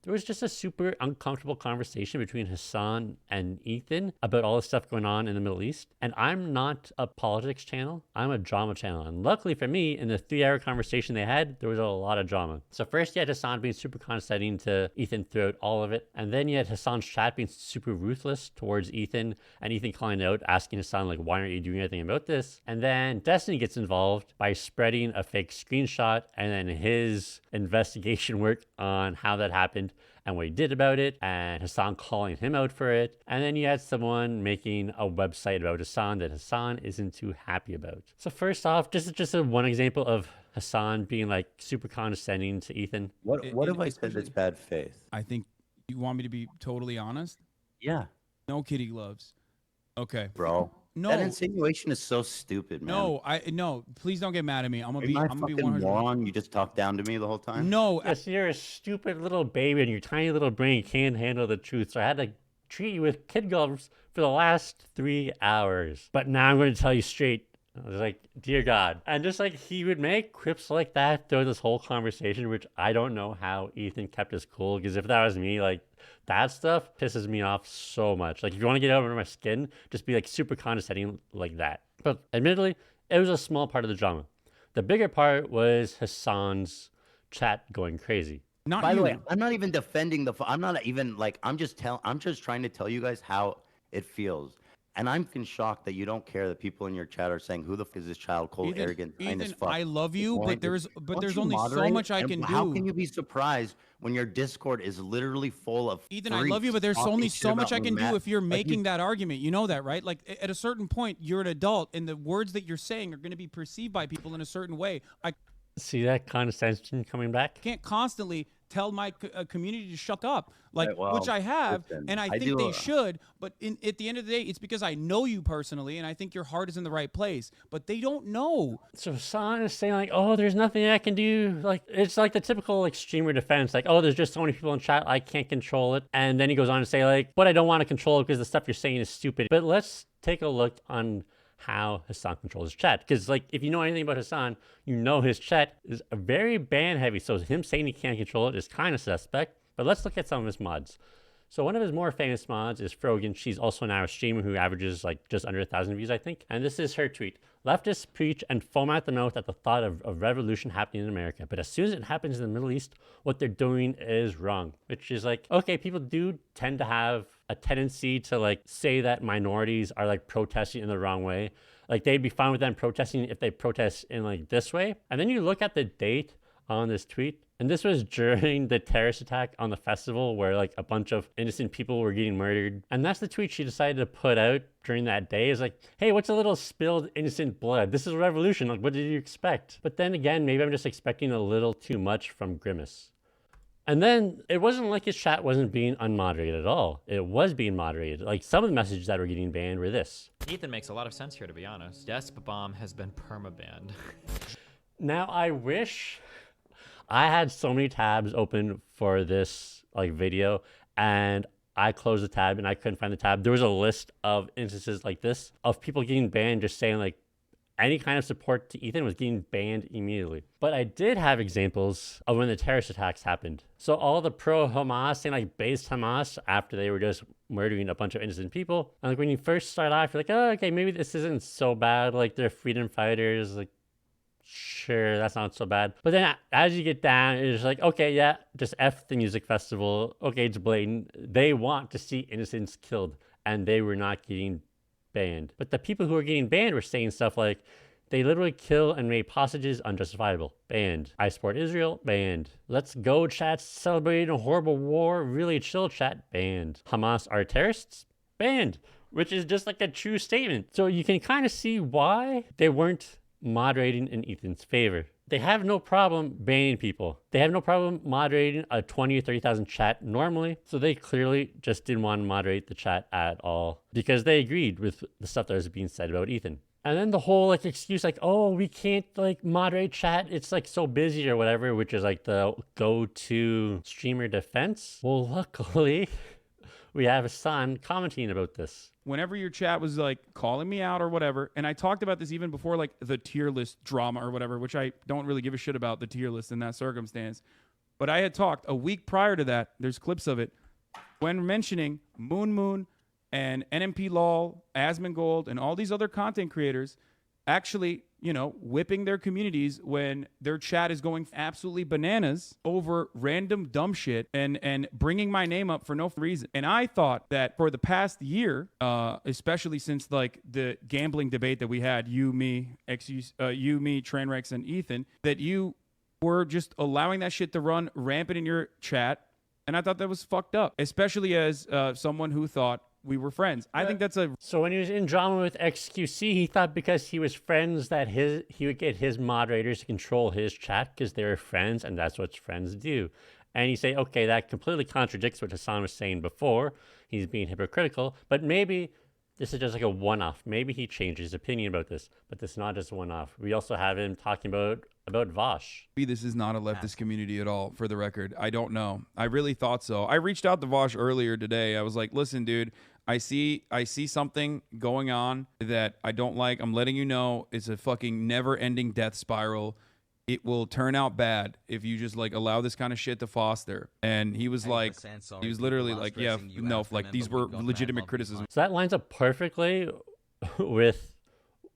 There was just a super uncomfortable conversation between Hasan and Ethan about all the stuff going on in the Middle East. And I'm not a politics channel, I'm a drama channel. And luckily for me, in the 3 hour conversation they had, there was a lot of drama. So first you had Hasan being super condescending to Ethan throughout all of it. And then you had Hasan's chat being super ruthless towards Ethan, and Ethan calling out, asking Hasan, like, why aren't you doing anything about this? And then Destiny gets involved by spreading a fake screenshot and then his investigation work on how that happened and what he did about it, and Hasan calling him out for it. And then you had someone making a website about Hasan that Hasan isn't too happy about. So first off, just a one example of Hasan being like super condescending to Ethan. What have I said that's bad faith? I think you want me to be totally honest. Yeah, No kitty gloves. Okay, bro. No, That insinuation is so stupid, man. no. Please don't get mad at me. I'm gonna Am I I'm gonna be fucking 100. moron? You just talk down to me the whole time? No, Yes, you're a stupid little baby and your tiny little brain can't handle the truth. So I had to treat you with kid gloves for the last 3 hours. But now I'm going to tell you straight. I was like, dear God. And just like he would make quips like that through this whole conversation, which I don't know how Ethan kept his cool. Because if that was me, like, that stuff pisses me off so much. Like, if you want to get under my skin, just be like super condescending like that. But admittedly, it was a small part of the drama. The bigger part was Hasan's chat going crazy. not By you. the way, I'm not even defending I'm not even like I'm just trying to tell you guys how it feels. And I'm shocked that you don't care that people in your chat are saying, "Who the f is this child? Cold, Ethan, arrogant, kind as Ethan, fuck." I love you, Won't but there's Don't there's you only so moderate? much I And can How do. can you be surprised when your Discord is literally full of Ethan, I love you, but there's freaks only talking so shit much I about can do Matt? if you're Like, making that argument. You know that, right? Like at a certain point, you're an adult, and the words that you're saying are going to be perceived by people in a certain way. I See that condescension coming back? can't constantly tell my community to shut up, like, Right, well, which I have, listen, and I I think do, they should. But at the end of the day, it's because I know you personally, and I think your heart is in the right place. But they don't know. So Hasan is saying like, oh, there's nothing I can do. Like, it's like the typical like streamer defense. Like, oh, there's just so many people in chat, I can't control it. And then he goes on to say like, but I don't want to control it because the stuff you're saying is stupid. But let's take a look on how Hasan controls his chat. Because like, if you know anything about Hasan, you know his chat is very ban heavy. So him saying he can't control it is kind of suspect. But let's look at some of his mods. So one of his more famous mods is Frogan. She's also now a streamer who averages like just under 1,000 views, I think. And this is her tweet. Leftists preach and foam at the mouth at the thought of revolution happening in America. But as soon as it happens in the Middle East, what they're doing is wrong. Which is like, okay, people do tend to have a tendency to like say that minorities are like protesting in the wrong way. Like they'd be fine with them protesting if they protest in like this way. And then you look at the date on this tweet, and this was during the terrorist attack on the festival where like a bunch of innocent people were getting murdered. And that's the tweet she decided to put out during that day. Is like, hey, what's a little spilled innocent blood? This is a revolution. Like, what did you expect? But then again, maybe I'm just expecting a little too much from Grimace. And then it wasn't like his chat wasn't being unmoderated at all. It was being moderated. Like some of the messages that were getting banned were this. Ethan makes a lot of sense here, to be honest. Desp Bomb has been permabanned. Now I wish I had so many tabs open for this like video, and I closed the tab and I couldn't find the tab. There was a list of instances like this of people getting banned just saying like any kind of support to Ethan was getting banned immediately. But I did have examples of when the terrorist attacks happened. So all the pro-Hamas saying like based Hamas after they were just murdering a bunch of innocent people. And like when you first start off, you're like, oh, okay, maybe this isn't so bad. Like they're freedom fighters, like sure, that's not so bad. But then as you get down, it's like, okay, yeah, just F the music festival. Okay, it's blatant. They want to see innocents killed, and they were not getting banned. But the people who were getting banned were saying stuff like, they literally kill and rape hostages unjustifiable. Banned. I support Israel. Banned. Let's go chat celebrating a horrible war. Really chill chat. Banned. Hamas are terrorists. Banned. Which is just like a true statement. So you can kind of see why they weren't moderating in Ethan's favor. They have no problem banning people. They have no problem moderating a 20 or 30,000 chat normally. So they clearly just didn't want to moderate the chat at all because they agreed with the stuff that was being said about Ethan. And then the whole like excuse like, oh, we can't like moderate chat. It's like so busy or whatever, which is like the go-to streamer defense. Well, luckily we have Hasan commenting about this. Whenever your chat was like calling me out or whatever, and I talked about this even before like the tier list drama or whatever, which I don't really give a shit about the tier list in that circumstance. But I had talked a week prior to that. There's clips of it when mentioning Moon and NMP Lol, Asmongold, and all these other content creators actually, whipping their communities when their chat is going absolutely bananas over random dumb shit and bringing my name up for no reason. And I thought that for the past year, especially since like the gambling debate that we had, you, me, Trainwrecks, and Ethan, that you were just allowing that shit to run rampant in your chat. And I thought that was fucked up, especially as someone who thought we were friends. I think that's a... So when he was in drama with XQC, he thought because he was friends that he would get his moderators to control his chat because they were friends, and that's what friends do. And you say, okay, that completely contradicts what Hasan was saying before. He's being hypocritical, but maybe this is just like a one-off. Maybe he changed his opinion about this, but this is not just a one-off. We also have him talking about Vosh. This is not a leftist community at all, for the record. I don't know. I really thought so. I reached out to Vosh earlier today. I was like, listen, dude, I see something going on that I don't like. I'm letting you know it's a fucking never-ending death spiral. It will turn out bad if you just like allow this kind of shit to foster. And he was like, he was literally like, yeah, no, like these were legitimate criticisms. So that lines up perfectly with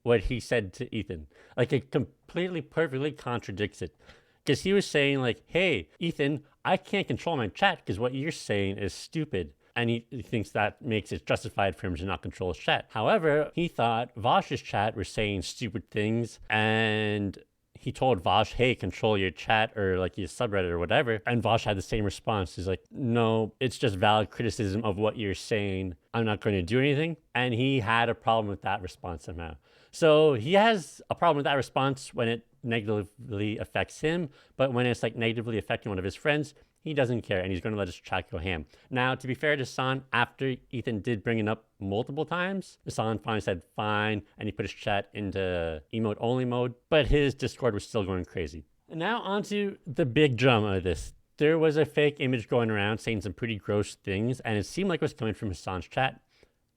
what he said to Ethan. Like it completely, perfectly contradicts it. Because he was saying like, hey, Ethan, I can't control my chat because what you're saying is stupid. And he thinks that makes it justified for him to not control his chat. However, he thought Vosh's chat were saying stupid things, and he told Vosh, hey, control your chat or like your subreddit or whatever. And Vosh had the same response. He's like, no, it's just valid criticism of what you're saying. I'm not going to do anything. And he had a problem with that response somehow. So he has a problem with that response when it negatively affects him, but when it's like negatively affecting one of his friends, he doesn't care, and he's going to let his chat go ham. Now, to be fair to Hasan, after Ethan did bring it up multiple times, Hasan finally said fine, and he put his chat into emote-only mode, but his Discord was still going crazy. And now onto the big drama of this. There was a fake image going around saying some pretty gross things, and it seemed like it was coming from Hasan's chat.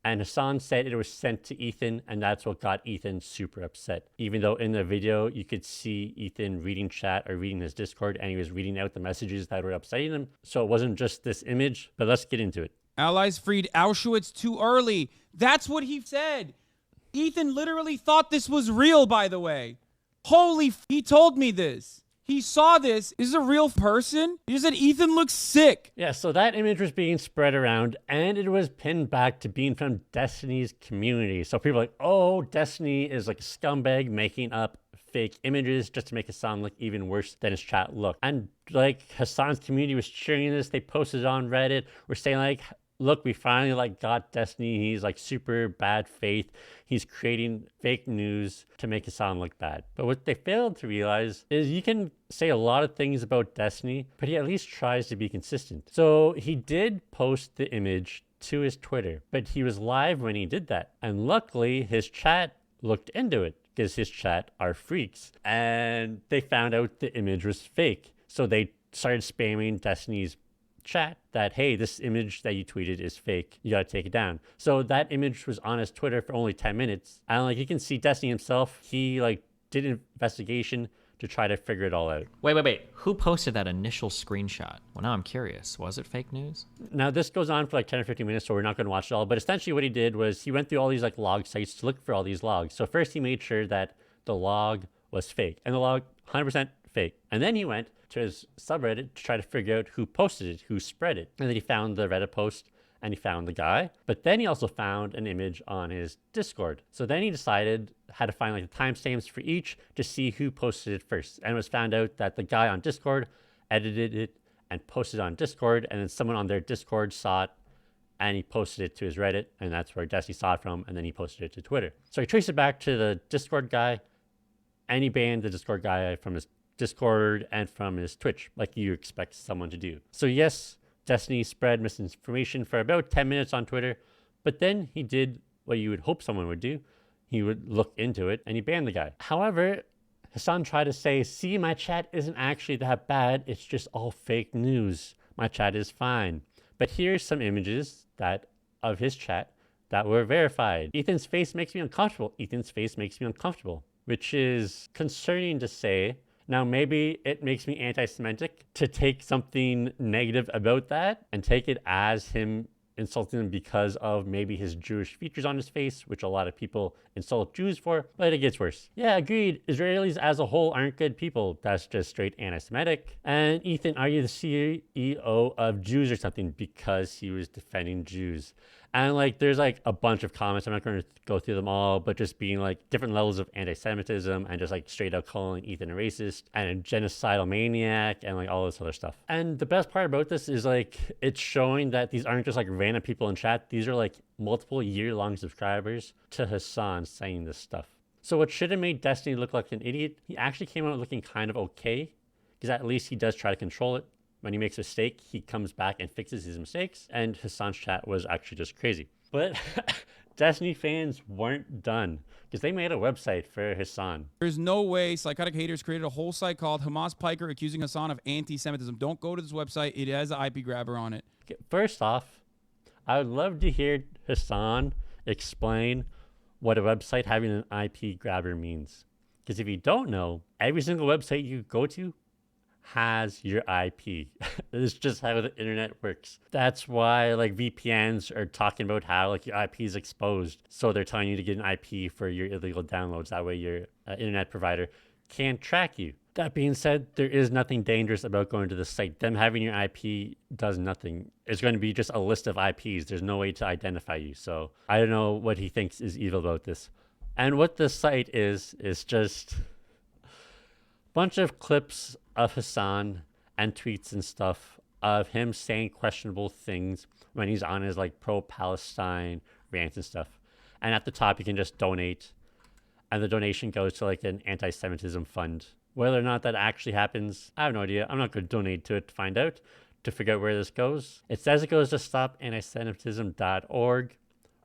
And Hasan said it was sent to Ethan, and that's what got Ethan super upset. Even though in the video, you could see Ethan reading chat or reading his Discord, and he was reading out the messages that were upsetting him. So it wasn't just this image, but let's get into it. Allies freed Auschwitz too early. That's what he said. Ethan literally thought this was real, by the way. He told me this. He saw this. Is a real person? He said Ethan looks sick. Yeah, so that image was being spread around, and it was pinned back to being from Destiny's community. So people are like, oh, Destiny is like a scumbag making up fake images just to make it sound like even worse than his chat looked. And like Hasan's community was cheering this. They posted it on Reddit. We're saying like, look, we finally like got Destiny. He's like super bad faith. He's creating fake news to make it sound like bad. But what they failed to realize is you can say a lot of things about Destiny, but he at least tries to be consistent. So he did post the image to his Twitter, but he was live when he did that. And luckily his chat looked into it because his chat are freaks, and they found out the image was fake. So they started spamming Destiny's chat that, hey, this image that you tweeted is fake, you gotta take it down. So that image was on his Twitter for only 10 minutes, and like you can see Destiny himself, he like did an investigation to try to figure it all out. Wait. Who posted that initial screenshot? Well, now I'm curious. Was it fake news? Now this goes on for like 10 or 15 minutes, so we're not going to watch it all, but essentially what he did was he went through all these like log sites to look for all these logs. So first he made sure that the log was fake, and the log 100% fake. And then he went to his subreddit to try to figure out who posted it, who spread it. And then he found the Reddit post, and he found the guy. But then he also found an image on his Discord. So then he decided how to find like the timestamps for each to see who posted it first. And it was found out that the guy on Discord edited it and posted it on Discord, and then someone on their Discord saw it and he posted it to his Reddit, and that's where Destiny saw it from, and then he posted it to Twitter. So he traced it back to the Discord guy, and he banned the Discord guy from his Discord and from his Twitch, like you expect someone to do. So yes, Destiny spread misinformation for about 10 minutes on Twitter, but then he did what you would hope someone would do. He would look into it and he banned the guy. However, Hasan tried to say, see, my chat isn't actually that bad. It's just all fake news. My chat is fine. But here's some images of his chat that were verified. Ethan's face makes me uncomfortable. Ethan's face makes me uncomfortable, which is concerning to say. Now, maybe it makes me anti Semitic to take something negative about that and take it as him insulting him because of maybe his Jewish features on his face, which a lot of people insult Jews for, but it gets worse. Yeah, agreed. Israelis as a whole aren't good people. That's just straight anti-Semitic. And Ethan, are you the CEO of Jews or something because he was defending Jews? And like, there's like a bunch of comments. I'm not going to go through them all, but just being like different levels of anti-Semitism and just like straight up calling Ethan a racist and a genocidal maniac and like all this other stuff. And the best part about this is like, it's showing that these aren't just like random people in chat. These are like multiple year-long subscribers to Hasan saying this stuff. So what should have made Destiny look like an idiot, he actually came out looking kind of okay, because at least he does try to control it. When he makes a mistake, he comes back and fixes his mistakes, and Hasan's chat was actually just crazy. But Destiny fans weren't done, because they made a website for Hasan. There's no way Psychotic Haters created a whole site called Hamas Piker accusing Hasan of anti-Semitism. Don't go to this website. It has an IP grabber on it. First off, I would love to hear Hasan explain what a website having an IP grabber means. Because if you don't know, every single website you go to has your IP. It's just how the internet works. That's why like VPNs are talking about how like your IP is exposed. So they're telling you to get an IP for your illegal downloads. That way your internet provider can't track you. That being said, there is nothing dangerous about going to the site. Them having your IP does nothing. It's going to be just a list of IPs. There's no way to identify you. So I don't know what he thinks is evil about this. And what this site is just a bunch of clips of Hasan and tweets and stuff of him saying questionable things when he's on his like pro-Palestine rants and stuff. And at the top, you can just donate. And the donation goes to like an anti-Semitism fund. Whether or not that actually happens, I have no idea. I'm not going to donate to it to find out, to figure out where this goes. It says it goes to stopantisemitism.org.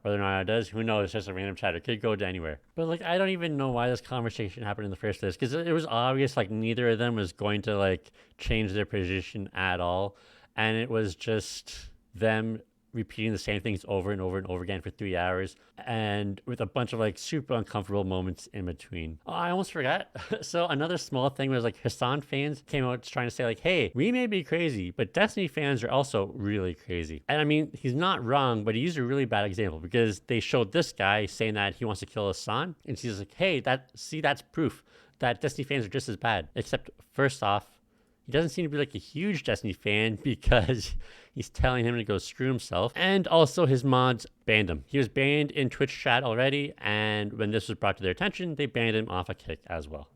Whether or not it does, who knows? It's just a random chat. It could go to anywhere. But like, I don't even know why this conversation happened in the first place, because it was obvious like neither of them was going to like change their position at all. And it was just them repeating the same things over and over and over again for 3 hours, and with a bunch of like super uncomfortable moments in between. Oh, I almost forgot. So another small thing was like Hasan fans came out trying to say like, hey, we may be crazy, but Destiny fans are also really crazy. And I mean, he's not wrong, but he used a really bad example, because they showed this guy saying that he wants to kill Hasan, and he's like, hey, that's proof that Destiny fans are just as bad. Except first off, he doesn't seem to be like a huge Destiny fan, because he's telling him to go screw himself. And also his mods banned him. He was banned in Twitch chat already, and when this was brought to their attention, they banned him off a kick as well.